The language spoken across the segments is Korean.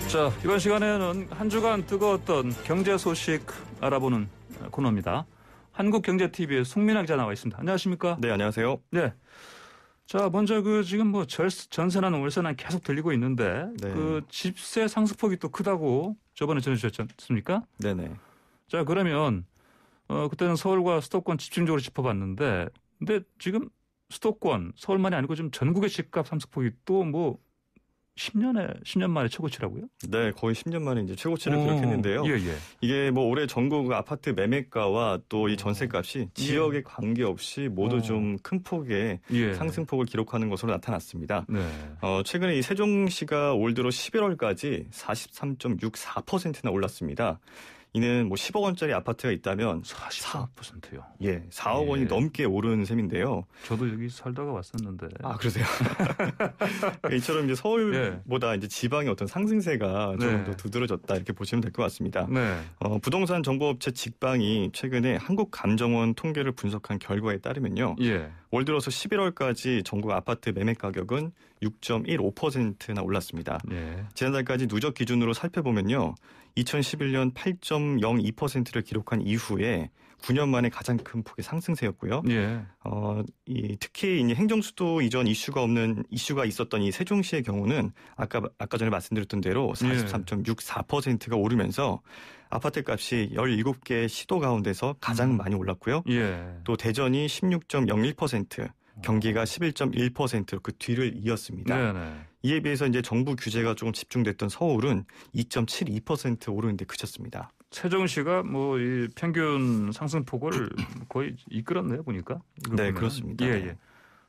자, 이번 시간에는 한 주간 뜨거웠던 경제 소식 알아보는 코너입니다. 한국경제TV의 송민아 기자 나와 있습니다. 안녕하십니까? 네, 안녕하세요. 네. 자, 먼저 지금 전세난 월세난 계속 들리고 있는데 네. 집세 상승폭이 또 크다고 저번에 전해주셨지 않습니까? 네네. 자, 그러면 그때는 서울과 수도권 집중적으로 짚어봤는데, 근데 지금 수도권 서울만이 아니고 지금 전국의 집값 상승폭이 또 10년 만에 최고치라고요? 네, 거의 10년 만에 이제 최고치를 기록했는데요. 예, 예. 이게 올해 전국 아파트 매매가와 또 이 전세값이 지역에 관계없이 모두 좀 큰 폭의 상승폭을 기록하는 것으로 나타났습니다. 네. 최근에 이 세종시가 올 들어 11월까지 43.64%나 올랐습니다. 이는 10억 원짜리 아파트가 있다면 44%요. 예, 4억 원이 넘게 오른 셈인데요. 저도 여기 살다가 왔었는데. 아, 그러세요? 이처럼 이제 서울보다 이제 지방의 어떤 상승세가 좀 더 두드러졌다 이렇게 보시면 될 것 같습니다. 네. 부동산 정보업체 직방이 최근에 한국감정원 통계를 분석한 결과에 따르면요. 올 들어서 11월까지 전국 아파트 매매 가격은 6.15%나 올랐습니다. 지난달까지 누적 기준으로 살펴보면요. 2011년 8.02%를 기록한 이후에 9년 만에 가장 큰 폭의 상승세였고요. 특히 이제 행정수도 이전 이슈가 있었던 이 세종시의 경우는 아까 전에 말씀드렸던 대로 43.64%가 오르면서 아파트 값이 17개 시도 가운데서 가장 많이 올랐고요. 또 대전이 16.01%, 경기가 11.1%로 그 뒤를 이었습니다. 이에 비해서 이제 정부 규제가 조금 집중됐던 서울은 2.72% 오르는데 그쳤습니다. 세종시가 이 평균 상승폭을 거의 이끌었네요, 보니까. 네, 그렇습니다. 예.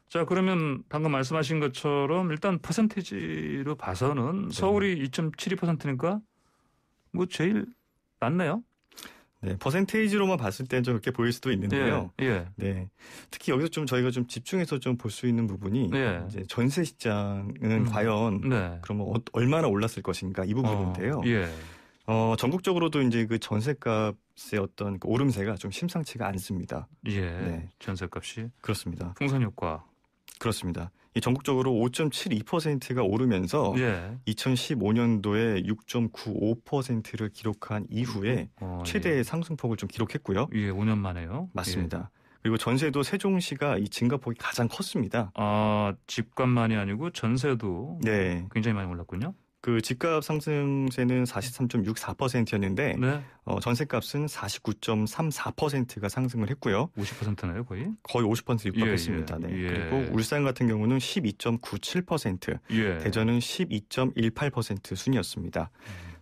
자, 그러면 방금 말씀하신 것처럼 일단 퍼센테이지로 봐서는 서울이 2.72%니까 제일 낮네요. 네, 퍼센테이지로만 봤을 때는 좀 그렇게 보일 수도 있는데요. 네, 특히 여기서 좀 저희가 좀 집중해서 좀 볼 수 있는 부분이 이제 전세 시장은 과연 그러면 얼마나 올랐을 것인가 이 부분인데요. 전국적으로도 이제 그 전세값의 어떤 그 오름세가 좀 심상치가 않습니다. 전세값이 그렇습니다. 풍선 효과. 그렇습니다. 이 전국적으로 5.72%가 오르면서 2015년도에 6.95%를 기록한 이후에 최대의 상승폭을 좀 기록했고요. 5년 만에요. 맞습니다. 그리고 전세도 세종시가 이 증가폭이 가장 컸습니다. 아, 집값만이 아니고 전세도 굉장히 많이 올랐군요. 그 집값 상승세는 43.64%였는데 전세값은 49.34%가 상승을 했고요. 50%나요, 거의? 거의 50% 육박했습니다. 그리고 울산 같은 경우는 12.97%, 대전은 12.18% 순이었습니다.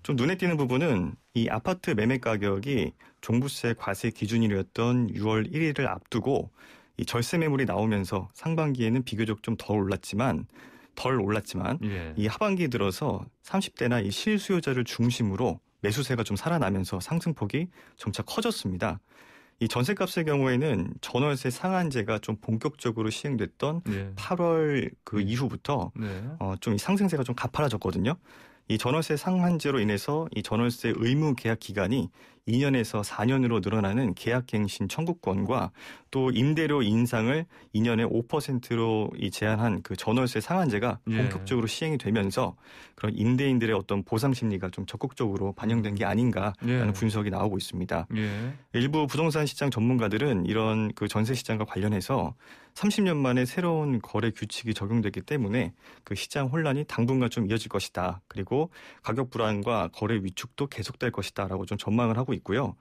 좀 눈에 띄는 부분은 이 아파트 매매 가격이 종부세 과세 기준일이었던 6월 1일을 앞두고 이 절세 매물이 나오면서 상반기에는 비교적 좀 덜 올랐지만 이 하반기 들어서 30대나 이 실수요자를 중심으로 매수세가 좀 살아나면서 상승폭이 점차 커졌습니다. 이 전세값의 경우에는 전월세 상한제가 좀 본격적으로 시행됐던 8월 그 이후부터 좀 이 상승세가 좀 가파라졌거든요. 이 전월세 상한제로 인해서 이 전월세 의무 계약 기간이 2년에서 4년으로 늘어나는 계약갱신 청구권과 또 임대료 인상을 2년에 5%로 제한한 그 전월세 상한제가 본격적으로 시행이 되면서 그런 임대인들의 어떤 보상 심리가 좀 적극적으로 반영된 게 아닌가라는 분석이 나오고 있습니다. 일부 부동산 시장 전문가들은 이런 그 전세 시장과 관련해서 30년 만에 새로운 거래 규칙이 적용되기 때문에 그 시장 혼란이 당분간 좀 이어질 것이다. 그리고 가격 불안과 거래 위축도 계속될 것이다라고 좀 전망을 하고 있고요.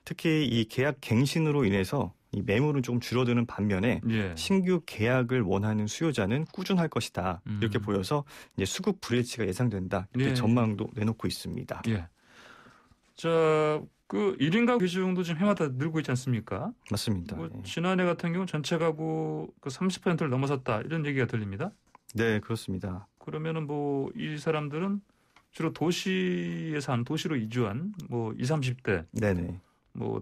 특히 이 계약 갱신으로 인해서 이 매물은 조금 줄어드는 반면에 신규 계약을 원하는 수요자는 꾸준할 것이다. 이렇게 보여서 이제 수급 불일치가 예상된다. 이렇게 전망도 내놓고 있습니다. 자, 그 1인 가구 비중도 지금 해마다 늘고 있지 않습니까? 맞습니다. 지난해 같은 경우는 전체 가구 그 30%를 넘어섰다. 이런 얘기가 들립니다. 네, 그렇습니다. 그러면은 이 사람들은 주로 도시로 이주한 20, 30대.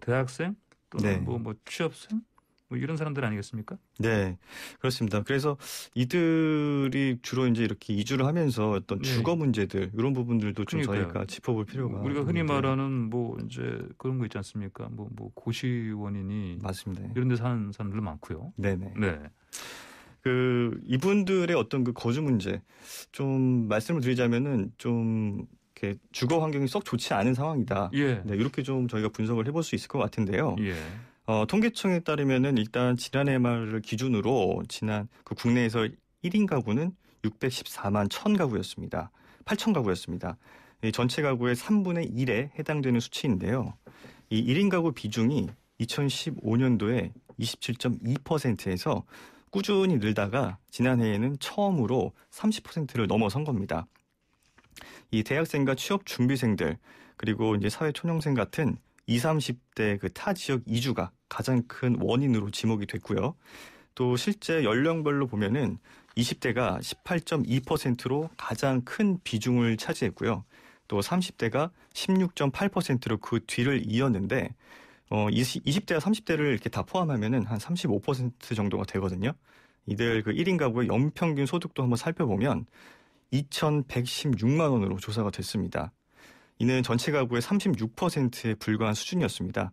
대학생 또는 취업생 이런 사람들 아니겠습니까? 네, 그렇습니다. 그래서 이들이 주로 이제 이렇게 이주를 하면서 어떤 주거 문제들 이런 부분들도 좀 저희가 짚어볼 필요가 우리가 흔히 말하는 이제 그런 거 있지 않습니까? 고시원이니 맞습니다. 이런 데 사는 사람들 많고요. 네. 이분들의 어떤 그 거주 문제 좀 말씀을 드리자면은 좀 이렇게 주거 환경이 썩 좋지 않은 상황이다. 예. 네, 이렇게 좀 저희가 분석을 해볼 수 있을 것 같은데요. 예. 통계청에 따르면은 일단 지난해 말을 기준으로 그 국내에서 1인 가구는 614만 1,000가구였습니다. 8,000가구였습니다. 전체 가구의 3분의 1에 해당되는 수치인데요. 이 1인 가구 비중이 2015년도에 27.2%에서 꾸준히 늘다가 지난해에는 처음으로 30%를 넘어선 겁니다. 이 대학생과 취업 준비생들 그리고 이제 사회초년생 같은 20, 30대 그 타 지역 이주가 가장 큰 원인으로 지목이 됐고요. 또 실제 연령별로 보면은 20대가 18.2%로 가장 큰 비중을 차지했고요. 또 30대가 16.8%로 그 뒤를 이었는데 20대와 30대를 이렇게 다 포함하면은 한 35% 정도가 되거든요. 이들 그 1인 가구의 연평균 소득도 한번 살펴보면 2,116만 원으로 조사가 됐습니다. 이는 전체 가구의 36%에 불과한 수준이었습니다.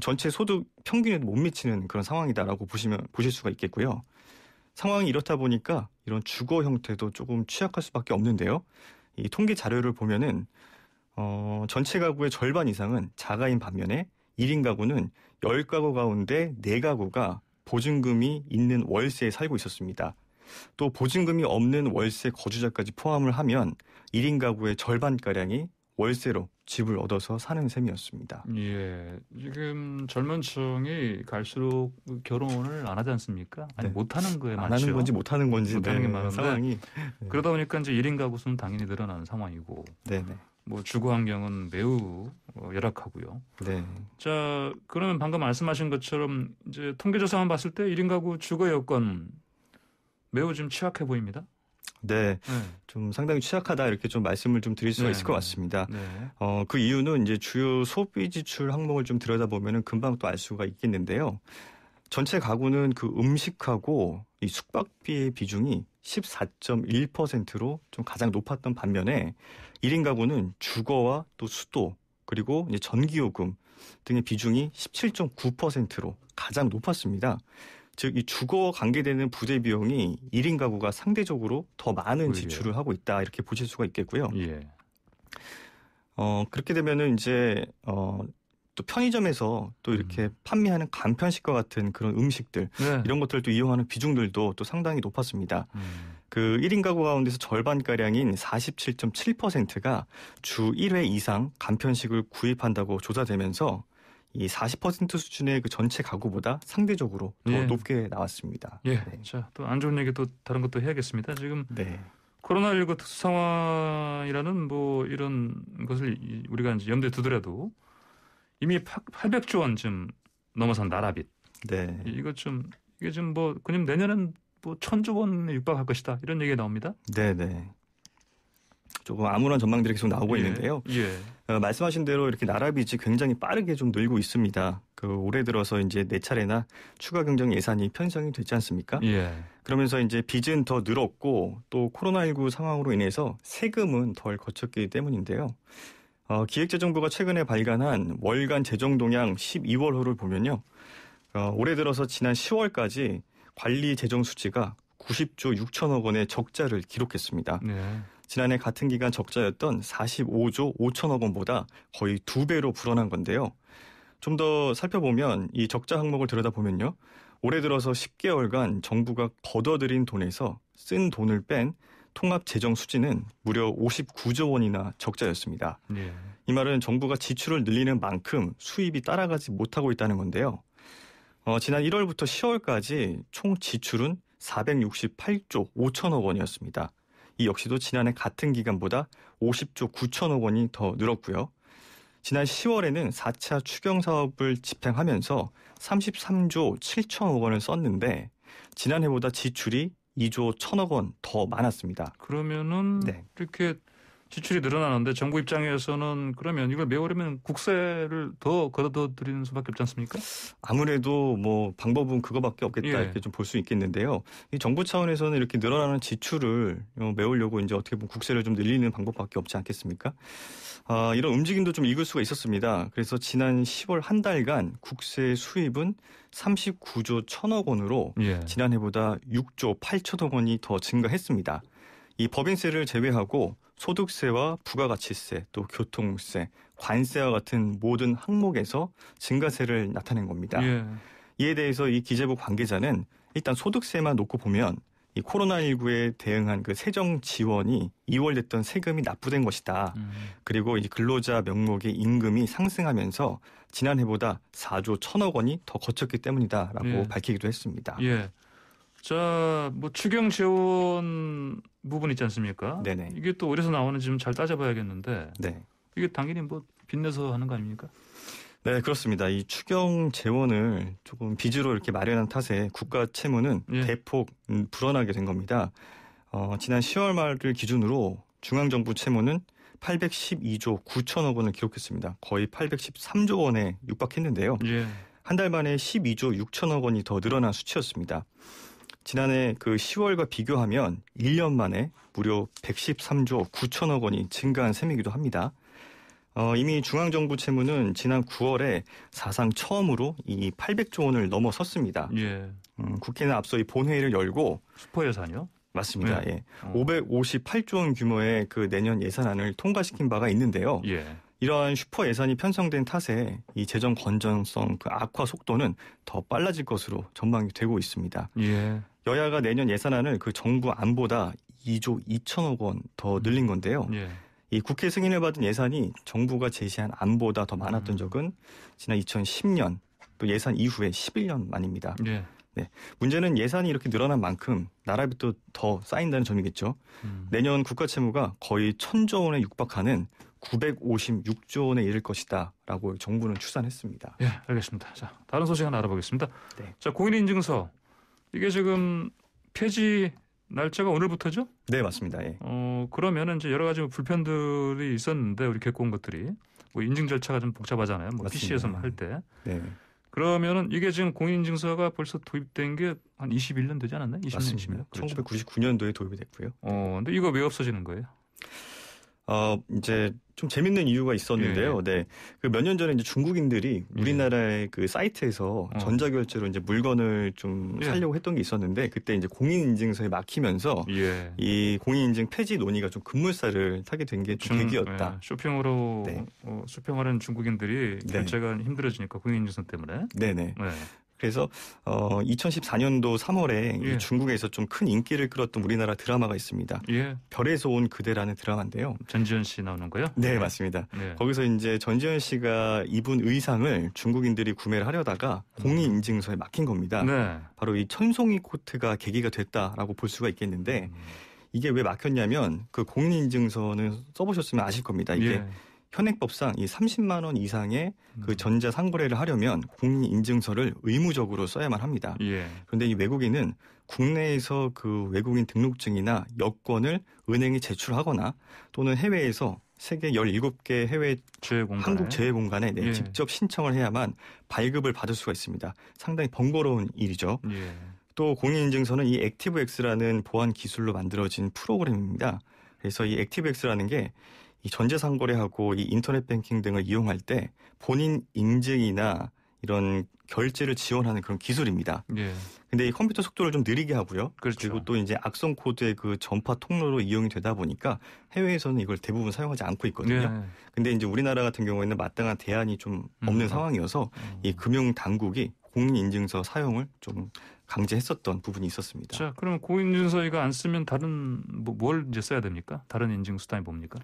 전체 소득 평균에도 못 미치는 그런 상황이다라고 보실 수가 있겠고요. 상황이 이렇다 보니까 이런 주거 형태도 조금 취약할 수밖에 없는데요. 이 통계 자료를 보면은 전체 가구의 절반 이상은 자가인 반면에 1인 가구는 10가구 가운데 4가구가 보증금이 있는 월세에 살고 있었습니다. 또 보증금이 없는 월세 거주자까지 포함을 하면 1인 가구의 절반가량이 월세로 집을 얻어서 사는 셈이었습니다. 예, 지금 젊은 층이 갈수록 결혼을 안 하지 않습니까? 아니, 네. 못하는 거에 많죠. 안 하는 건지 못하는 건지 못하는 게 많은데 상황이. 그러다 보니까 이제 1인 가구 수는 당연히 늘어나는 상황이고 네네. 뭐 주거 환경은 매우 열악하고요. 네. 자, 그러면 방금 말씀하신 것처럼 이제 통계조사만 봤을 때 1인 가구 주거 여건 매우 좀 취약해 보입니다. 네, 좀 상당히 취약하다 이렇게 좀 말씀을 좀 드릴 수가 있을 것 같습니다. 네. 그 이유는 이제 주요 소비 지출 항목을 좀 들여다보면은 금방 또 알 수가 있겠는데요. 전체 가구는 그 음식하고 이 숙박비의 비중이 14.1%로 좀 가장 높았던 반면에 1인 가구는 주거와 또 수도 그리고 이제 전기요금 등의 비중이 17.9%로 가장 높았습니다. 즉, 이 주거와 관계되는 부대 비용이 1인 가구가 상대적으로 더 많은 지출을 하고 있다 이렇게 보실 수가 있겠고요. 예. 그렇게 되면은 이제 또 편의점에서 또 이렇게 판매하는 간편식과 같은 그런 음식들 이런 것들을 또 이용하는 비중들도 또 상당히 높았습니다. 그 1인 가구 가운데서 절반가량인 47.7%가 주 1회 이상 간편식을 구입한다고 조사되면서 이 40% 수준의 그 전체 가구보다 상대적으로 더 높게 나왔습니다. 예. 네. 자, 또 안 좋은 얘기 또 다른 것도 해야겠습니다. 지금 네. 코로나19 특수 상황이라는 뭐 이런 것을 우리가 이제 염두에 두더라도 이미 800조 원쯤 넘어선 나라빚. 네. 이게 좀 뭐 그냥 내년엔 뭐 1,000조 원에 육박할 것이다 이런 얘기가 나옵니다. 네. 조금 암울한 전망들이 계속 나오고 있는데요. 말씀하신 대로 이렇게 나라 빚이 굉장히 빠르게 좀 늘고 있습니다. 그 올해 들어서 이제 4차례나 추가 경정 예산이 편성이 됐지 않습니까? 그러면서 이제 빚은 더 늘었고 또 코로나19 상황으로 인해서 세금은 덜 거쳤기 때문인데요. 기획재정부가 최근에 발간한 월간 재정 동향 12월호를 보면요. 올해 들어서 지난 10월까지 관리 재정 수지가 90조 6천억 원의 적자를 기록했습니다. 지난해 같은 기간 적자였던 45조 5천억 원보다 거의 2배로 불어난 건데요. 좀 더 살펴보면 이 적자 항목을 들여다보면요. 올해 들어서 10개월간 정부가 걷어들인 돈에서 쓴 돈을 뺀 통합 재정 수지는 무려 59조 원이나 적자였습니다. 이 말은 정부가 지출을 늘리는 만큼 수입이 따라가지 못하고 있다는 건데요. 지난 1월부터 10월까지 총 지출은 468조 5천억 원이었습니다. 이 역시도 지난해 같은 기간보다 50조 9천억 원이 더 늘었고요. 지난 10월에는 4차 추경 사업을 집행하면서 33조 7천억 원을 썼는데 지난해보다 지출이 2조 1천억 원 더 많았습니다. 그러면은 이렇게 지출이 늘어나는데 정부 입장에서는 그러면 이걸 메우려면 국세를 더 걷어들이는 수밖에 없지 않습니까? 아무래도 뭐 방법은 그거밖에 없겠다 이렇게 좀 볼 수 있겠는데요. 이 정부 차원에서는 이렇게 늘어나는 지출을 메우려고 이제 어떻게 보면 국세를 좀 늘리는 방법밖에 없지 않겠습니까? 이런 움직임도 좀 읽을 수가 있었습니다. 그래서 지난 10월 한 달간 국세 수입은 39조 1천억 원으로 지난해보다 6조 8천억 원이 더 증가했습니다. 이 법인세를 제외하고 소득세와 부가가치세, 또 교통세, 관세와 같은 모든 항목에서 증가세를 나타낸 겁니다. 예. 이에 대해서 이 기재부 관계자는 일단 소득세만 놓고 보면 이 코로나19에 대응한 그 세정 지원이 이월됐던 세금이 납부된 것이다. 그리고 이 근로자 명목의 임금이 상승하면서 지난해보다 4조 1천억 원이 더 거쳤기 때문이다라고 예. 밝히기도 했습니다. 예. 자, 뭐 추경 지원 부분 있지 않습니까? 네네. 이게 또 어디서 나오는지 좀 잘 따져봐야겠는데. 네. 이게 당연히 뭐 빚내서 하는 거 아닙니까? 네, 그렇습니다. 이 추경 재원을 조금 빚으로 이렇게 마련한 탓에 국가 채무는 예. 대폭 불어나게 된 겁니다. 지난 10월 말을 기준으로 중앙정부 채무는 812조 9천억 원을 기록했습니다. 거의 813조 원에 육박했는데요. 예. 한 달 만에 12조 6천억 원이 더 늘어난 수치였습니다. 지난해 그 10월과 비교하면 1년 만에 무려 113조 9천억 원이 증가한 셈이기도 합니다. 이미 중앙정부 채무는 지난 9월에 사상 처음으로 이 800조 원을 넘어섰습니다. 예. 국회는 앞서 이 본회의를 열고 슈퍼 예산이요? 맞습니다. 예. 558조 원 규모의 그 내년 예산안을 통과시킨 바가 있는데요. 예. 이러한 슈퍼 예산이 편성된 탓에 이 재정 건전성 그 악화 속도는 더 빨라질 것으로 전망이 되고 있습니다. 예. 여야가 내년 예산안을 그 정부 안보다 2조 2천억 원 더 늘린 건데요. 예. 이 국회 승인을 받은 예산이 정부가 제시한 안보다 더 많았던 적은 지난 2010년 또 예산 이후에 11년 만입니다. 예. 네. 문제는 예산이 이렇게 늘어난 만큼 나라빚도 더 쌓인다는 점이겠죠. 내년 국가 채무가 거의 1,000조 원에 육박하는 956조 원에 이를 것이다라고 정부는 추산했습니다. 예, 알겠습니다. 자, 다른 소식 하나 알아보겠습니다. 네. 자, 공인인증서 이게 지금 폐지 날짜가 오늘부터죠? 네, 맞습니다. 예. 그러면은 이제 여러 가지 불편들이 있었는데 우리 겪고 온 것들이 뭐 인증 절차가 좀 복잡하잖아요. 뭐 PC에서만 할 때. 네. 그러면은 이게 지금 공인인증서가 벌써 도입된 게 한 21년 되지 않았나요? 20년이면. 그렇죠. 1999년도에 도입이 됐고요. 근데 이거 왜 없어지는 거예요? 이제 좀 재밌는 이유가 있었는데요. 예. 네. 그 몇 년 전에 이제 중국인들이 우리나라의 그 사이트에서 전자결제로 이제 물건을 좀 사려고 했던 게 있었는데 그때 이제 공인인증서에 막히면서 이 공인인증 폐지 논의가 좀 급물살을 타게 된 게 좀 계기였다. 네. 쇼핑으로 쇼핑하는 중국인들이 결제가 힘들어지니까 공인인증서 때문에. 네네. 네. 그래서 2014년도 3월에 중국에서 좀 큰 인기를 끌었던 우리나라 드라마가 있습니다. 예. 별에서 온 그대라는 드라마인데요. 전지현 씨 나오는 거요? 네, 맞습니다. 네. 거기서 이제 전지현 씨가 입은 의상을 중국인들이 구매를 하려다가 공인인증서에 막힌 겁니다. 네. 바로 이 천송이 코트가 계기가 됐다라고 볼 수가 있겠는데 이게 왜 막혔냐면 그 공인인증서는 써보셨으면 아실 겁니다. 이게 현행법상 이 30만 원 이상의 그 전자 상거래를 하려면 공인인증서를 의무적으로 써야만 합니다. 예. 그런데 이 외국인은 국내에서 그 외국인 등록증이나 여권을 은행에 제출하거나 또는 해외에서 세계 17개 해외 한국 재외공간에 직접 신청을 해야만 발급을 받을 수가 있습니다. 상당히 번거로운 일이죠. 예. 또 공인인증서는 이 액티브엑스라는 보안 기술로 만들어진 프로그램입니다. 그래서 이 액티브엑스라는 게 이 전자상거래하고 이 인터넷 뱅킹 등을 이용할 때 본인 인증이나 이런 결제를 지원하는 그런 기술입니다. 예. 근데 이 컴퓨터 속도를 좀 느리게 하고요. 그렇죠. 그리고 또 이제 악성 코드의 그 전파 통로로 이용이 되다 보니까 해외에서는 이걸 대부분 사용하지 않고 있거든요. 예. 근데 이제 우리나라 같은 경우에는 마땅한 대안이 좀 없는 상황이어서 이 금융 당국이 공인인증서 사용을 좀 강제했었던 부분이 있었습니다. 자, 그러면 공인인증서 이거 안 쓰면 다른 뭘 이제 써야 됩니까? 다른 인증 수단이 뭡니까?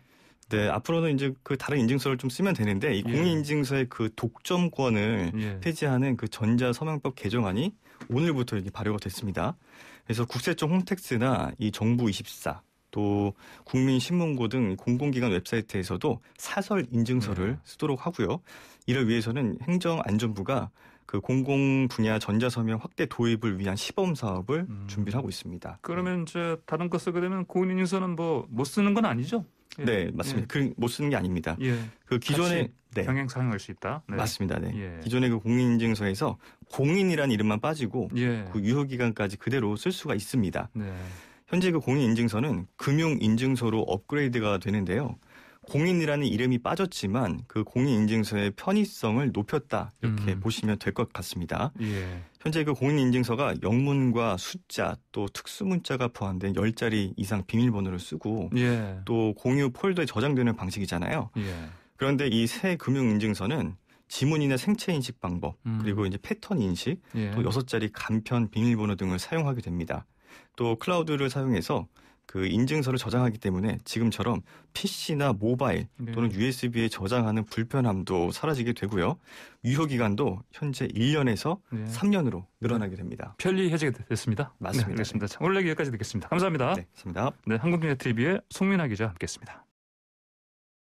네, 앞으로는 이제 그 다른 인증서를 좀 쓰면 되는데 이 공인인증서의 그 독점권을 폐지하는 그 전자서명법 개정안이 오늘부터 이게 발효가 됐습니다. 그래서 국세청 홈택스나 이 정부24 또 국민신문고 등 공공기관 웹사이트에서도 사설 인증서를 쓰도록 하고요. 이를 위해서는 행정안전부가 그 공공 분야 전자서명 확대 도입을 위한 시범 사업을 준비를 하고 있습니다. 그러면 이제 다른 거 쓰게 되면 공인인증서는 뭐 못 쓰는 건 아니죠? 네, 맞습니다. 못 쓰는 게 아닙니다. 그 기존에 병행 사용할 수 있다. 네. 맞습니다. 네. 기존의 그 공인인증서에서 공인이라는 이름만 빠지고 그 유효 기간까지 그대로 쓸 수가 있습니다. 네. 현재 그 공인인증서는 금융인증서로 업그레이드가 되는데요. 공인이라는 이름이 빠졌지만 그 공인인증서의 편의성을 높였다 이렇게 보시면 될 것 같습니다. 예. 현재 그 공인인증서가 영문과 숫자 또 특수문자가 포함된 10자리 이상 비밀번호를 쓰고 예. 또 공유 폴더에 저장되는 방식이잖아요. 예. 그런데 이 새 금융인증서는 지문이나 생체 인식 방법 그리고 이제 패턴 인식 예. 또 6자리 간편 비밀번호 등을 사용하게 됩니다. 또 클라우드를 사용해서 그 인증서를 저장하기 때문에 지금처럼 PC나 모바일 또는 USB에 저장하는 불편함도 사라지게 되고요. 유효기간도 현재 1년에서 3년으로 늘어나게 됩니다. 편리해지게 됐습니다. 맞습니다. 네, 알겠습니다. 오늘 여기까지 듣겠습니다. 감사합니다. 네, 감사합니다. 네, 한국경제TV의 송민아 기자 함께했습니다.